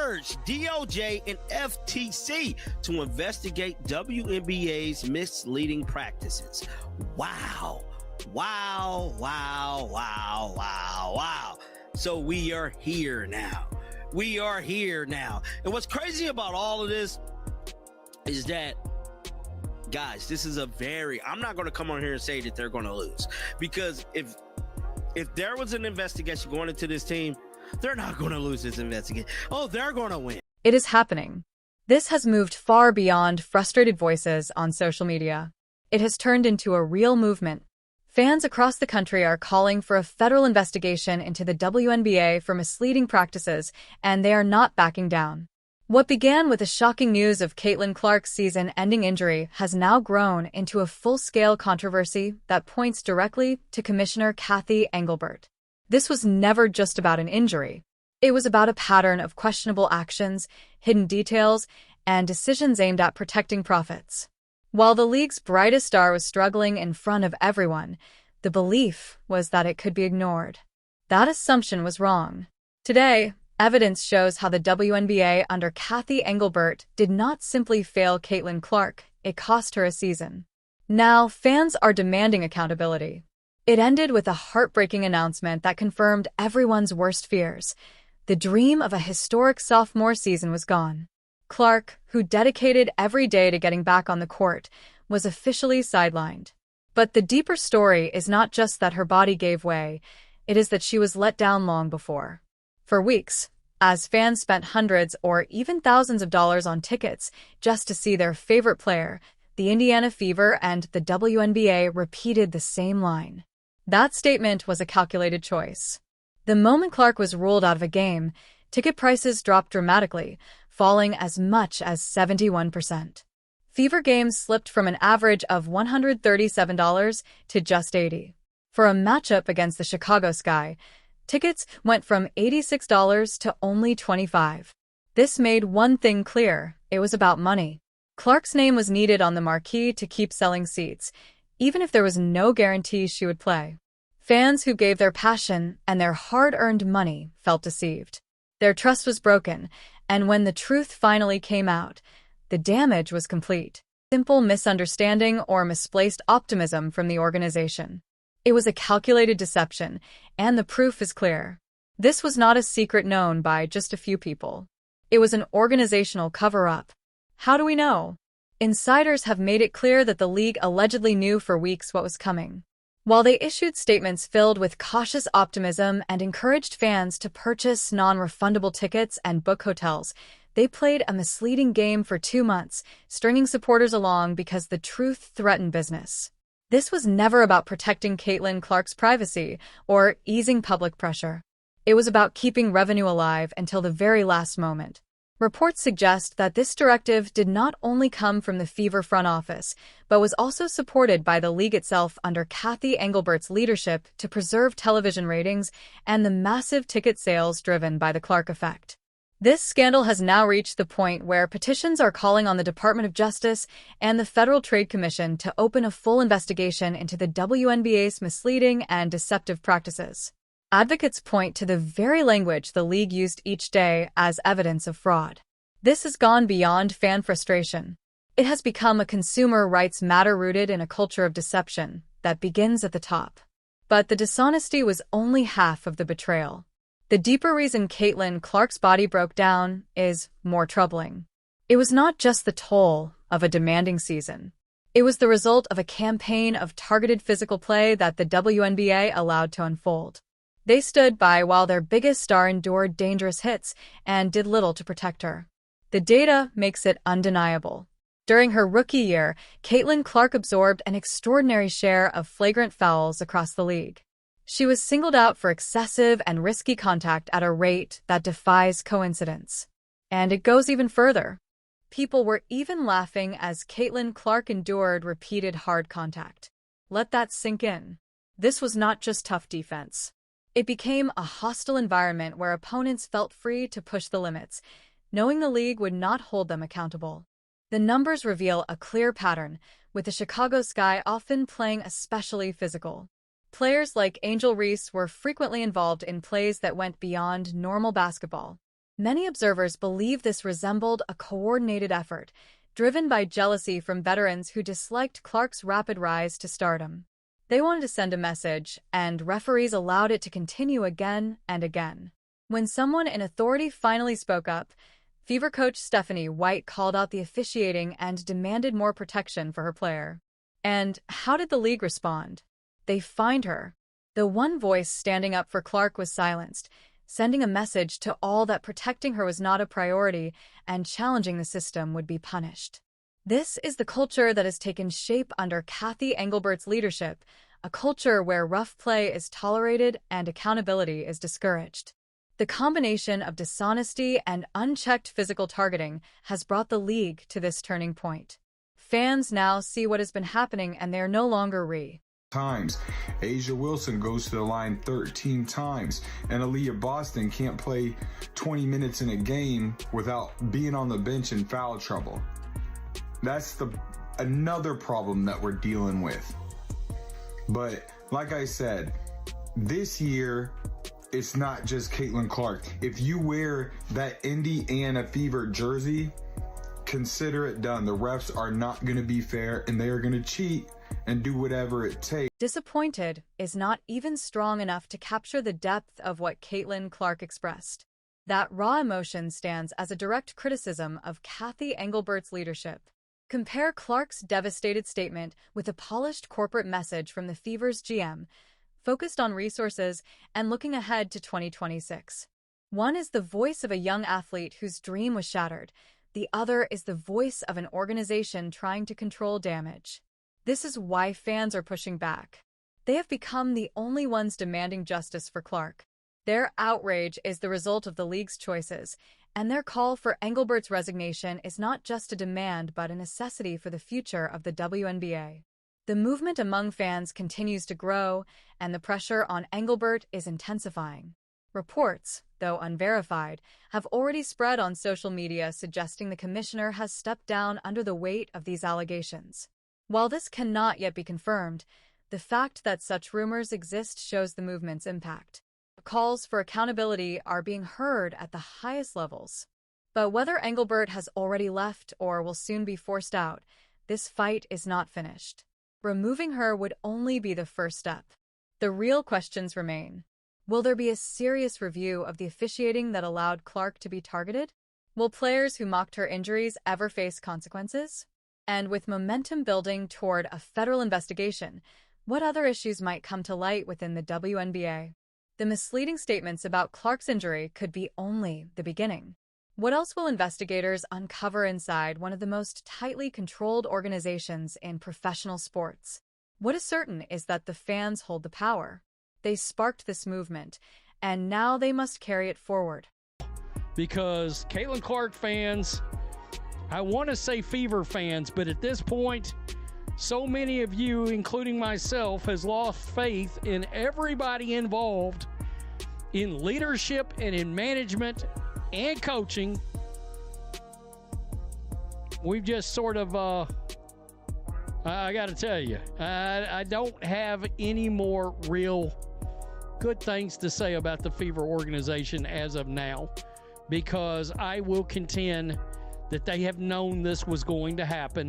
urged DOJ and FTC to investigate WNBA's misleading practices. Wow. So we are here now. And what's crazy about all of this is that, guys, this is I'm not going to come on here and say that they're going to lose, because if there was an investigation going into this team, they're not going to lose this investigation. Oh, they're going to win. It is happening. This has moved far beyond frustrated voices on social media. It has turned into a real movement. Fans across the country are calling for a federal investigation into the WNBA for misleading practices, and they are not backing down. What began with the shocking news of Caitlin Clark's season-ending injury has now grown into a full-scale controversy that points directly to Commissioner Cathy Engelbert. This was never just about an injury. It was about a pattern of questionable actions, hidden details, and decisions aimed at protecting profits. While the league's brightest star was struggling in front of everyone, the belief was that it could be ignored. That assumption was wrong. Today, evidence shows how the WNBA under Cathy Engelbert did not simply fail Caitlin Clark, it cost her a season. Now, fans are demanding accountability. It ended with a heartbreaking announcement that confirmed everyone's worst fears. The dream of a historic sophomore season was gone. Clark, who dedicated every day to getting back on the court, was officially sidelined. But the deeper story is not just that her body gave way, it is that she was let down long before. For weeks, as fans spent hundreds or even thousands of dollars on tickets just to see their favorite player, the Indiana Fever and the WNBA repeated the same line. That statement was a calculated choice. The moment Clark was ruled out of a game, ticket prices dropped dramatically, falling as much as 71%. Fever games slipped from an average of $137 to just $80. For a matchup against the Chicago Sky, tickets went from $86 to only $25. This made one thing clear: it was about money. Clark's name was needed on the marquee to keep selling seats, even if there was no guarantee she would play. Fans who gave their passion and their hard-earned money felt deceived. Their trust was broken, and when the truth finally came out, the damage was complete. Simple misunderstanding or misplaced optimism from the organization. It was a calculated deception, and the proof is clear. This was not a secret known by just a few people. It was an organizational cover-up. How do we know? Insiders have made it clear that the league allegedly knew for weeks what was coming. While they issued statements filled with cautious optimism and encouraged fans to purchase non-refundable tickets and book hotels, they played a misleading game for 2 months, stringing supporters along because the truth threatened business. This was never about protecting Caitlin Clark's privacy or easing public pressure. It was about keeping revenue alive until the very last moment. Reports suggest that this directive did not only come from the Fever front office, but was also supported by the league itself under Cathy Engelbert's leadership to preserve television ratings and the massive ticket sales driven by the Clark effect. This scandal has now reached the point where petitions are calling on the Department of Justice and the Federal Trade Commission to open a full investigation into the WNBA's misleading and deceptive practices. Advocates point to the very language the league used each day as evidence of fraud. This has gone beyond fan frustration. It has become a consumer rights matter rooted in a culture of deception that begins at the top. But the dishonesty was only half of the betrayal. The deeper reason Caitlin Clark's body broke down is more troubling. It was not just the toll of a demanding season. It was the result of a campaign of targeted physical play that the WNBA allowed to unfold. They stood by while their biggest star endured dangerous hits and did little to protect her. The data makes it undeniable. During her rookie year, Caitlin Clark absorbed an extraordinary share of flagrant fouls across the league. She was singled out for excessive and risky contact at a rate that defies coincidence. And it goes even further. People were even laughing as Caitlin Clark endured repeated hard contact. Let that sink in. This was not just tough defense. It became a hostile environment where opponents felt free to push the limits, knowing the league would not hold them accountable. The numbers reveal a clear pattern, with the Chicago Sky often playing especially physical. Players like Angel Reese were frequently involved in plays that went beyond normal basketball. Many observers believe this resembled a coordinated effort, driven by jealousy from veterans who disliked Clark's rapid rise to stardom. They wanted to send a message, and referees allowed it to continue again and again. When someone in authority finally spoke up, Fever coach Stephanie White called out the officiating and demanded more protection for her player. And how did the league respond? They fined her. The one voice standing up for Clark was silenced, sending a message to all that protecting her was not a priority and challenging the system would be punished. This is the culture that has taken shape under Cathy Engelbert's leadership, a culture where rough play is tolerated and accountability is discouraged. The combination of dishonesty and unchecked physical targeting has brought the league to this turning point. Fans now see what has been happening and they are no longer times. Asia Wilson goes to the line 13 times, and Aaliyah Boston can't play 20 minutes in a game without being on the bench in foul trouble. That's another problem that we're dealing with. But like I said, this year, it's not just Caitlin Clark. If you wear that Indiana Fever jersey, consider it done. The refs are not going to be fair, and they are going to cheat and do whatever it takes. Disappointed is not even strong enough to capture the depth of what Caitlin Clark expressed. That raw emotion stands as a direct criticism of Cathy Engelbert's leadership. Compare Clark's devastated statement with a polished corporate message from the Fever's GM, focused on resources and looking ahead to 2026. One is the voice of a young athlete whose dream was shattered. The other is the voice of an organization trying to control damage. This is why fans are pushing back. They have become the only ones demanding justice for Clark. Their outrage is the result of the league's choices, and their call for Engelbert's resignation is not just a demand but a necessity for the future of the WNBA. The movement among fans continues to grow, and the pressure on Engelbert is intensifying. Reports, though unverified, have already spread on social media suggesting the commissioner has stepped down under the weight of these allegations. While this cannot yet be confirmed, the fact that such rumors exist shows the movement's impact. Calls for accountability are being heard at the highest levels. But whether Engelbert has already left or will soon be forced out, this fight is not finished. Removing her would only be the first step. The real questions remain. Will there be a serious review of the officiating that allowed Clark to be targeted? Will players who mocked her injuries ever face consequences? And with momentum building toward a federal investigation, what other issues might come to light within the WNBA? The misleading statements about Clark's injury could be only the beginning. What else will investigators uncover inside one of the most tightly controlled organizations in professional sports? What is certain is that the fans hold the power. They sparked this movement, and now they must carry it forward. Because Caitlin Clark fans, I want to say Fever fans, but at this point, so many of you, including myself, has lost faith in everybody involved in leadership and in management and coaching. We've just sort of, I got to tell you, I don't have any more real good things to say about the Fever organization as of now, because I will contend that they have known this was going to happen.